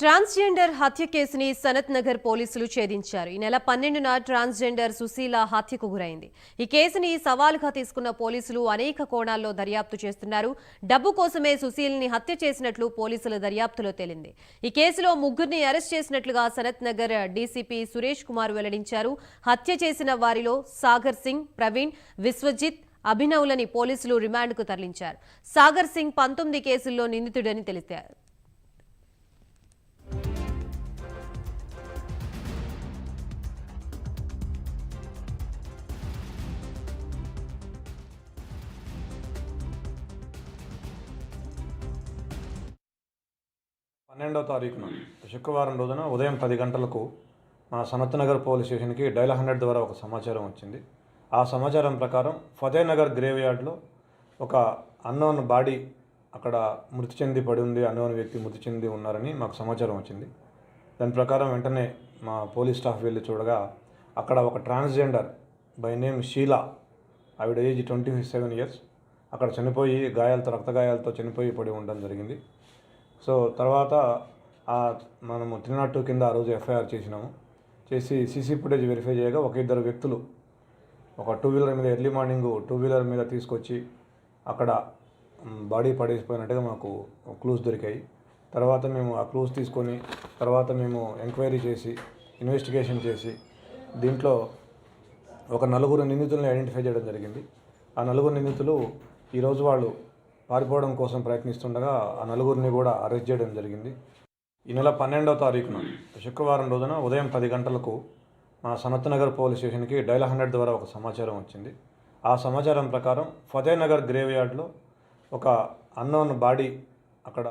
Transgender హత్య కేసుని సనత్ నగర్ పోలీసులు ఛేదించారు. ఈ నెల 12న ట్రాన్స్జెండర్ సుశీల హత్యకు గురైంది. ఈ కేసుని సవాలుగా తీసుకున్న పోలీసులు అనేక కోణాల్లో దర్యాప్తు చేస్తున్నారు. డబ్బు కోసమే సుశీల్ని హత్య చేసినట్లు పోలీసుల దర్యాప్తులో తేలింది. ఈ కేసులో ముగ్గురిని అరెస్ట్ చేసినట్లుగా సనత్ నగర్ డీసీపీ సురేష్ కుమార్ వెల్లడించారు. హత్య చేసిన వారిలో సాగర్ సింగ్, ప్రవీణ్, విశ్వజిత్, అభినవ్లని పోలీసులు రిమాండ్కు తరలించారు. సాగర్ సింగ్ 19 కేసుల్లో నిందితుడని తెలిపారు. పన్నెండవ తారీఖున శుక్రవారం రోజున ఉదయం 10 గంటలకు మా సనత్ నగర్ పోలీస్ స్టేషన్కి డైల్ 100 ద్వారా ఒక సమాచారం వచ్చింది. ఆ సమాచారం ప్రకారం ఫతే నగర్ గ్రేవ్ యార్డ్లో ఒక అన్నోన్ బాడీ అక్కడ మృతి చెంది పడి ఉంది, అన్నోన్ వ్యక్తి మృతి చెంది ఉన్నారని మాకు సమాచారం వచ్చింది. దాని ప్రకారం వెంటనే మా పోలీస్ స్టాఫ్ వెళ్ళి చూడగా అక్కడ ఒక ట్రాన్స్జెండర్ బై నేమ్ షీలా, ఆవిడ ఏజ్ 27 ఇయర్స్, అక్కడ చనిపోయి రక్త గాయాలతో చనిపోయి పడి ఉండడం జరిగింది. సో తర్వాత మనము 302 కింద ఆ రోజు ఎఫ్ఐఆర్ చేసి సీసీ ఫుటేజ్ వెరిఫై చేయగా ఒక ఇద్దరు వ్యక్తులు ఒక 2 వీలర్ మీద ఎర్లీ మార్నింగ్ 2 వీలర్ మీద తీసుకొచ్చి అక్కడ బాడీ పడేసిపోయినట్టుగా మాకు క్లూస్ దొరికాయి. తర్వాత మేము ఆ క్లూస్ తీసుకొని మేము ఎంక్వైరీ చేసి ఇన్వెస్టిగేషన్ చేసి దీంట్లో ఒక 4 నిందితులను ఐడెంటిఫై చేయడం జరిగింది. ఆ 4 నిందితులు ఈరోజు వాళ్ళు పారిపోవడం కోసం ప్రయత్నిస్తుండగా ఆ 4 కూడా అరెస్ట్ చేయడం జరిగింది. ఈ నెల 12వ తారీఖున శుక్రవారం రోజున ఉదయం 10 గంటలకు మా సనత్ నగర్ పోలీస్ స్టేషన్కి డైల్ 100 ద్వారా ఒక సమాచారం వచ్చింది. ఆ సమాచారం ప్రకారం ఫతే నగర్ గ్రేవ్ యార్డ్లో ఒక అన్నోన్ బాడీ అక్కడ